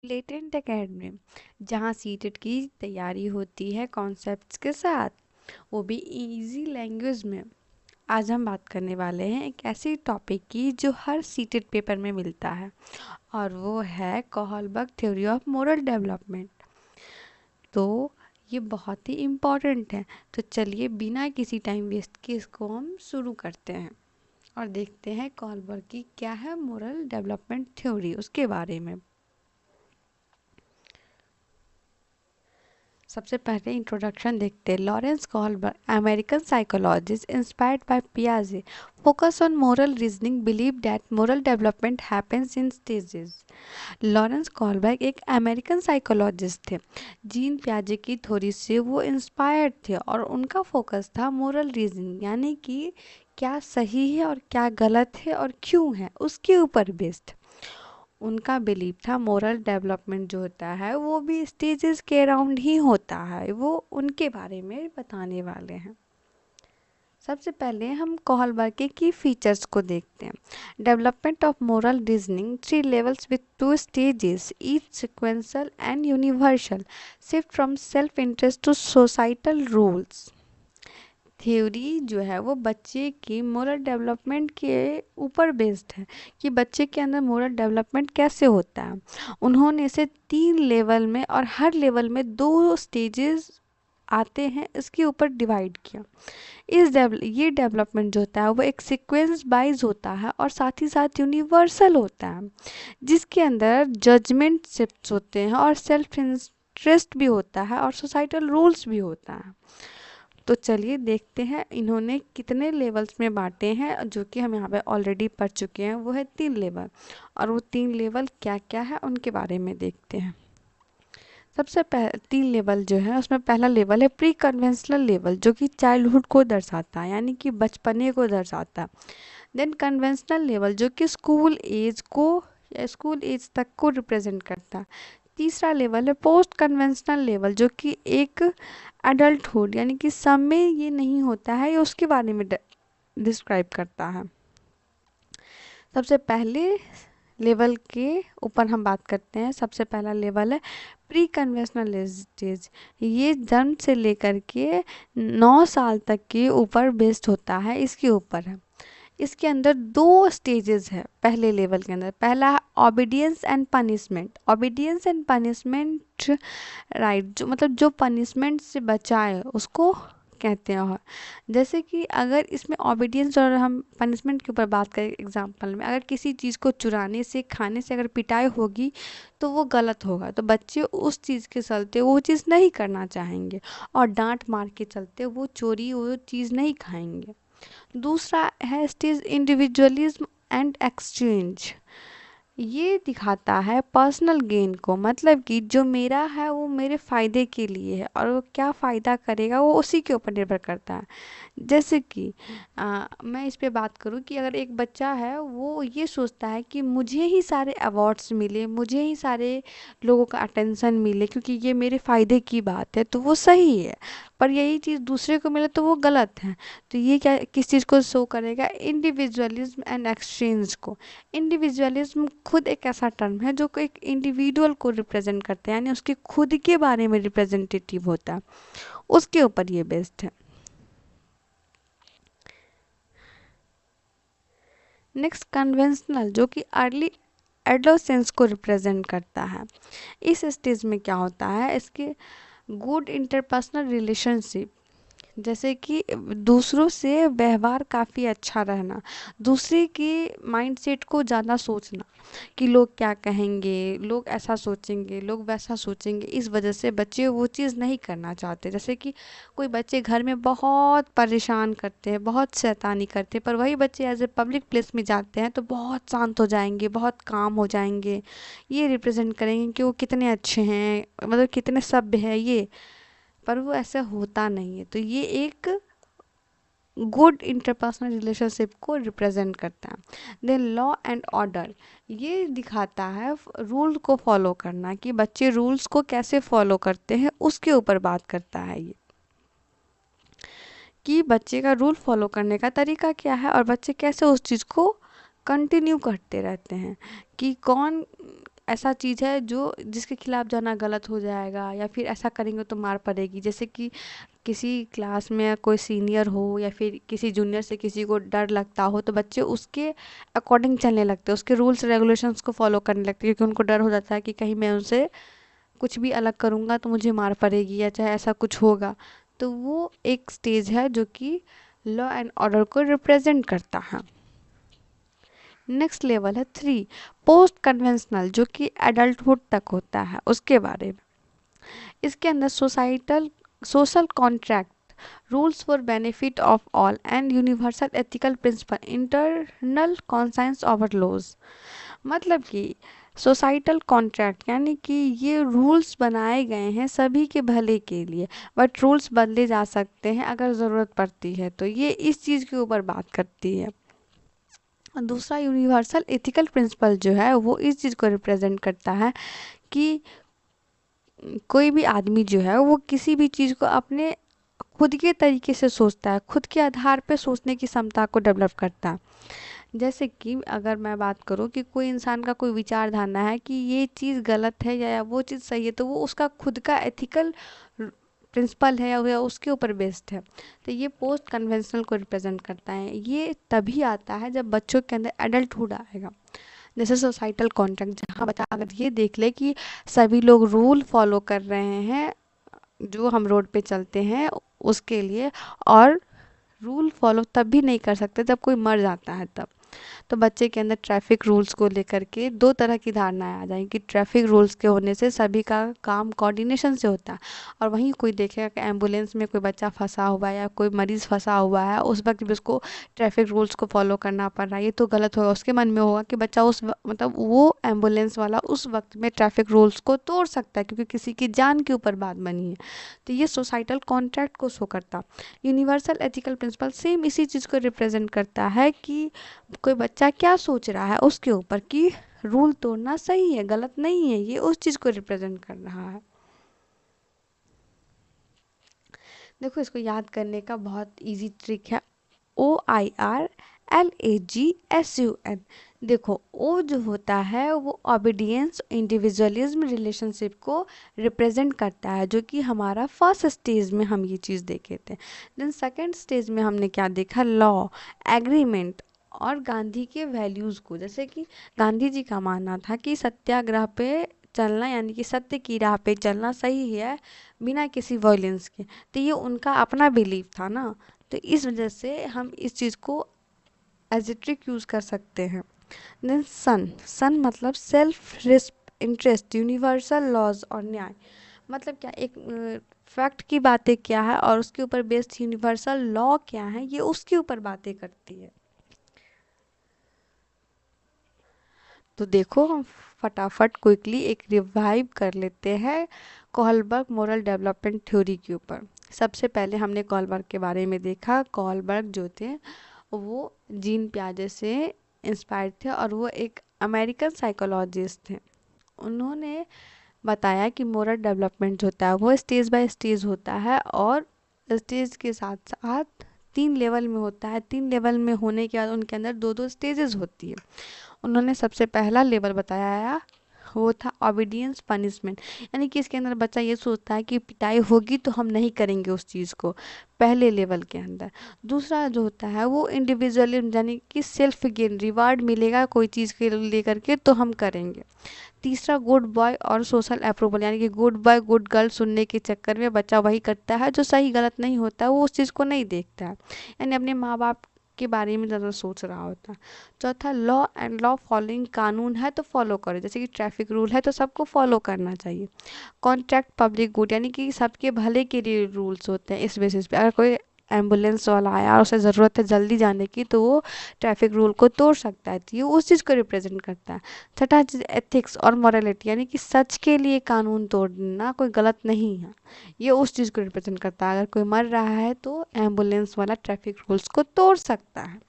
Latent academy, जहाँ CTET की तैयारी होती है कॉन्सेप्ट्स के साथ, वो भी इजी लैंग्वेज में। आज हम बात करने वाले हैं एक ऐसी टॉपिक की जो हर सीटेट पेपर में मिलता है, और वो है Kohlberg theory of moral development. तो ये बहुत ही इम्पॉर्टेंट है। तो चलिए बिना किसी टाइम वेस्ट के इसको हम शुरू करते हैं और देखते हैं कोहलबर्ग की क्या है मोरल डेवलपमेंट थ्योरी, उसके बारे में। सबसे पहले इंट्रोडक्शन देखते हैं। Lawrence Kohlberg, American psychologist inspired by पियाजे, focus on moral reasoning, believe that moral development happens in stages. Lawrence Kohlberg एक अमेरिकन साइकोलॉजिस्ट थे। जीन पियाजे की थ्योरी से वो इंस्पायर्ड थे और उनका फोकस था मोरल रीजनिंग, यानी कि क्या सही है और क्या गलत है और क्यों है, उसके ऊपर बेस्ड। उनका बिलीव था मोरल डेवलपमेंट जो होता है वो भी स्टेजेस के अराउंड ही होता है। वो उनके बारे में बताने वाले हैं। सबसे पहले हम कोहलबर्ग के की फीचर्स को देखते हैं। Development of moral reasoning, 3 levels with 2 stages, each sequential and universal, shift from self interest to societal rules। Theory जो है वो बच्चे की मोरल डेवलपमेंट के ऊपर बेस्ड है कि बच्चे के अंदर मोरल डेवलपमेंट कैसे होता है। उन्होंने इसे 3 लेवल में और हर लेवल में 2 स्टेजेस आते हैं, इसके ऊपर डिवाइड किया। ये डेवलपमेंट जो होता है वो एक सीक्वेंस वाइज होता है और साथ ही साथ यूनिवर्सल होता है, जिसके अंदर जजमेंट शिफ्ट्स होते हैं और सेल्फ इंटरेस्ट भी होता है और सोसाइटल रूल्स भी होता है। तो चलिए देखते हैं इन्होंने कितने लेवल्स में बांटे हैं, जो कि हम यहाँ पे ऑलरेडी पढ़ चुके हैं। वो है 3 लेवल, और वो 3 लेवल क्या क्या है उनके बारे में देखते हैं। सबसे पहले 3 लेवल जो है उसमें पहला लेवल है प्री कन्वेंशनल लेवल, जो कि चाइल्डहुड को दर्शाता है, यानी कि बचपने को दर्शाता है। देन कन्वेंशनल लेवल जो कि स्कूल एज को या स्कूल एज तक को रिप्रेजेंट करता है। तीसरा लेवल है पोस्ट कन्वेंशनल लेवल, जो कि एक एडल्टहुड यानी कि सब में ये नहीं होता है, ये उसके बारे में डिस्क्राइब करता है। सबसे पहले लेवल के ऊपर हम बात करते हैं। सबसे पहला लेवल है प्री कन्वेंशनल स्टेज। ये जन्म से लेकर के 9 साल तक के ऊपर बेस्ड होता है, इसके ऊपर है। इसके अंदर 2 स्टेजेस है पहले लेवल के अंदर। पहला है obedience and punishment. Obedience and punishment, right, जो मतलब जो पनिशमेंट से बचाए उसको कहते हैं। और जैसे कि अगर इसमें ओबीडियंस और हम पनिशमेंट के ऊपर बात करें, एग्जांपल में अगर किसी चीज़ को चुराने से, खाने से अगर पिटाई होगी तो वो गलत होगा, तो बच्चे उस चीज़ के चलते वो चीज़ नहीं करना चाहेंगे, और डांट मार के चलते वो चीज़ नहीं खाएंगे। दूसरा है स्टेज इंडिविजुअलिज्म एंड एक्सचेंज। ये दिखाता है पर्सनल गेन को, मतलब कि जो मेरा है वो मेरे फ़ायदे के लिए है, और वो क्या फ़ायदा करेगा वो उसी के ऊपर निर्भर करता है। जैसे कि मैं इस पे बात करूँ कि अगर एक बच्चा है वो ये सोचता है कि मुझे ही सारे अवार्ड्स मिले, मुझे ही सारे लोगों का अटेंशन मिले क्योंकि ये मेरे फ़ायदे की बात है, तो वो सही है। पर यही चीज़ दूसरे को मिले तो वो गलत है। तो ये क्या किस चीज़ को शो करेगा? इंडिविजुअलिज्म एंड एक्सचेंज को। इंडिविजुअलिज्म खुद एक ऐसा टर्म है जो एक इंडिविजुअल को रिप्रेजेंट करता है, यानी उसके खुद के बारे में रिप्रेजेंटेटिव होता है, उसके ऊपर ये बेस्ड है। नेक्स्ट कन्वेंशनल, जो कि अर्ली एडोलेसेंस को रिप्रेजेंट करता है। इस स्टेज में क्या होता है, इसके गुड इंटरपर्सनल रिलेशनशिप, जैसे कि दूसरों से व्यवहार काफ़ी अच्छा रहना, दूसरे के माइंडसेट को ज़्यादा सोचना कि लोग क्या कहेंगे, लोग ऐसा सोचेंगे, लोग वैसा सोचेंगे, इस वजह से बच्चे वो चीज़ नहीं करना चाहते। जैसे कि कोई बच्चे घर में बहुत परेशान करते हैं, बहुत शैतानी करते हैं, पर वही बच्चे एज ए पब्लिक प्लेस में जाते हैं तो बहुत शांत हो जाएंगे, बहुत काम हो जाएंगे। ये रिप्रेजेंट करेंगे कि वो कितने अच्छे हैं, मतलब कितने सभ्य है ये। पर वो ऐसा होता नहीं है। तो ये एक गुड इंटरपर्सनल रिलेशनशिप को रिप्रेजेंट करता है। देन लॉ एंड ऑर्डर, ये दिखाता है रूल को फॉलो करना, कि बच्चे रूल्स को कैसे फॉलो करते हैं, उसके ऊपर बात करता है ये, कि बच्चे का रूल फॉलो करने का तरीका क्या है और बच्चे कैसे उस चीज़ को कंटिन्यू करते रहते हैं, कि कौन ऐसा चीज़ है जो जिसके खिलाफ जाना गलत हो जाएगा, या फिर ऐसा करेंगे तो मार पड़ेगी। जैसे कि किसी क्लास में कोई सीनियर हो या फिर किसी जूनियर से किसी को डर लगता हो, तो बच्चे उसके अकॉर्डिंग चलने लगते हैं, उसके रूल्स रेगुलेशंस को फॉलो करने लगते हैं, क्योंकि उनको डर हो जाता है कि कहीं मैं उनसे कुछ भी अलग करूँगा तो मुझे मार पड़ेगी या चाहे ऐसा कुछ होगा। तो वो एक स्टेज है जो कि लॉ एंड ऑर्डर को रिप्रेजेंट करता है। नेक्स्ट लेवल है 3, पोस्ट कन्वेंशनल, जो कि एडल्टहुड तक होता है, उसके बारे में। इसके अंदर social contract, rules for benefit of all and universal ethical principle, internal conscience over laws. मतलब कि सोसाइटल कॉन्ट्रैक्ट यानी कि ये रूल्स बनाए गए हैं सभी के भले के लिए, बट रूल्स बदले जा सकते हैं अगर ज़रूरत पड़ती है, तो ये इस चीज़ के ऊपर बात करती है। दूसरा यूनिवर्सल एथिकल प्रिंसिपल जो है वो इस चीज़ को रिप्रेजेंट करता है कि कोई भी आदमी जो है वो किसी भी चीज़ को अपने खुद के तरीके से सोचता है, खुद के आधार पे सोचने की क्षमता को डेवलप करता है। जैसे कि अगर मैं बात करूँ कि कोई इंसान का कोई विचार धारणा है कि ये चीज़ गलत है या वो चीज़ सही है, तो वो उसका खुद का एथिकल प्रिंसिपल है या उसके ऊपर बेस्ड है। तो ये पोस्ट कन्वेंशनल को रिप्रेजेंट करता है। ये तभी आता है जब बच्चों के अंदर एडल्टहुड आएगा। जैसे सोसाइटल कॉन्ट्रैक्ट, जहाँ बच्चा अगर ये देख ले कि सभी लोग रूल फॉलो कर रहे हैं जो हम रोड पे चलते हैं उसके लिए, और रूल फॉलो तब भी नहीं कर सकते जब कोई मर जाता है तब। तो बच्चे के अंदर ट्रैफिक रूल्स को लेकर के दो तरह की धारणाएं आ जाएंगी कि ट्रैफिक रूल्स के होने से सभी का काम कोऑर्डिनेशन से होता है, और वहीं कोई देखेगा कि एम्बुलेंस में कोई बच्चा फंसा हुआ है या कोई मरीज़ फंसा हुआ है, उस वक्त भी उसको ट्रैफिक रूल्स को फॉलो करना पड़ रहा है, ये तो गलत होगा। उसके मन में होगा कि बच्चा मतलब वो एम्बुलेंस वाला उस वक्त में ट्रैफिक रूल्स को तोड़ सकता है क्योंकि किसी की जान के ऊपर बात बनी है। तो ये सोसाइटल कॉन्ट्रैक्ट को शो करता। यूनिवर्सल एथिकल प्रिंसिपल सेम इसी चीज़ को रिप्रेजेंट करता है कि कोई बच्चा क्या सोच रहा है उसके ऊपर, कि रूल तोड़ना सही है गलत नहीं है, ये उस चीज़ को रिप्रेजेंट कर रहा है। देखो इसको याद करने का बहुत इजी ट्रिक है, OIRLAGSUN। देखो ओ जो होता है वो ओबीडियंस इंडिविजुअलिज्म रिलेशनशिप को रिप्रेजेंट करता है, जो कि हमारा फर्स्ट स्टेज में हम ये चीज़ देखे थे। देन सेकंड स्टेज में हमने क्या देखा, लॉ, एग्रीमेंट और गांधी के वैल्यूज़ को। जैसे कि गांधी जी का मानना था कि सत्याग्रह पे चलना यानी कि सत्य की राह पे चलना सही है बिना किसी वायलेंस के। तो ये उनका अपना बिलीफ था ना, तो इस वजह से हम इस चीज़ को एज ए ट्रिक यूज़ कर सकते हैं। देन सन मतलब सेल्फ इंटरेस्ट, यूनिवर्सल लॉज और न्याय। मतलब क्या, एक फैक्ट की बातें क्या है और उसके ऊपर बेस्ड यूनिवर्सल लॉ क्या है, ये उसके ऊपर बातें करती है। तो देखो हम फटाफट क्विकली एक रिवाइव कर लेते हैं कोहलबर्ग मोरल डेवलपमेंट थ्योरी के ऊपर। सबसे पहले हमने कोहलबर्ग के बारे में देखा। कोहलबर्ग जो थे वो जीन पियाजे से इंस्पायर्ड थे और वो एक अमेरिकन साइकोलॉजिस्ट थे। उन्होंने बताया कि मोरल डेवलपमेंट होता है वो स्टेज बाय स्टेज होता है, और स्टेज के साथ साथ 3 लेवल में होता है। 3 लेवल में होने के बाद उनके अंदर दो दो स्टेजेस होती है। उन्होंने सबसे पहला लेवल बताया वो था ओबीडियंस पनिशमेंट, यानी कि इसके अंदर बच्चा ये सोचता है कि पिटाई होगी तो हम नहीं करेंगे उस चीज़ को, पहले लेवल के अंदर। दूसरा जो होता है वो इंडिविजुअलिज्म, यानी कि सेल्फ गेन, रिवार्ड मिलेगा कोई चीज़ के लेकर के तो हम करेंगे। तीसरा गुड बॉय और सोशल अप्रूवल, यानी कि गुड बॉय गुड गर्ल सुनने के चक्कर में बच्चा वही करता है जो सही गलत नहीं होता है, वो उस चीज़ को नहीं देखता है, यानी अपने माँ बाप के बारे में ज़्यादा सोच रहा होता है। चौथा लॉ एंड लॉ फॉलोइंग, कानून है तो फॉलो करो, जैसे कि ट्रैफिक रूल है तो सबको फॉलो करना चाहिए। कॉन्ट्रैक्ट पब्लिक गुड, यानी कि सबके भले के लिए रूल्स होते हैं। इस बेसिस पे अगर कोई एम्बुलेंस वाला आया और उसे ज़रूरत है जल्दी जाने की तो वो ट्रैफिक रूल को तोड़ सकता है, तो ये उस चीज़ को रिप्रेजेंट करता है। छठा चीज़ एथिक्स और मॉरलिटी, यानी कि सच के लिए कानून तोड़ना कोई गलत नहीं है, ये उस चीज़ को रिप्रेजेंट करता है। अगर कोई मर रहा है तो एम्बुलेंस वाला ट्रैफिक रूल्स को तोड़ सकता है।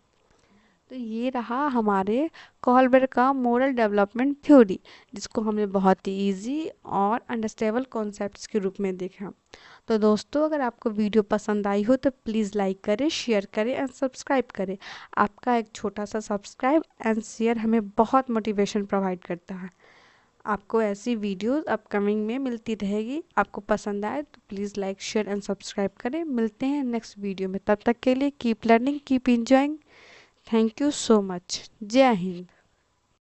तो ये रहा हमारे कोहलबर्ग का मोरल डेवलपमेंट थ्योरी, जिसको हमने बहुत ही इजी और अंडरस्टैंडेबल कॉन्सेप्ट्स के रूप में देखा। तो दोस्तों अगर आपको वीडियो पसंद आई हो तो प्लीज़ लाइक करें, शेयर करें एंड सब्सक्राइब करें। आपका एक छोटा सा सब्सक्राइब एंड शेयर हमें बहुत मोटिवेशन प्रोवाइड करता है। आपको ऐसी वीडियोस अपकमिंग में मिलती रहेगी। आपको पसंद आए तो please like share and subscribe करें। मिलते हैं नेक्स्ट वीडियो में, तब तक के लिए keep learning keep enjoying. Thank you so much. जय हिंद।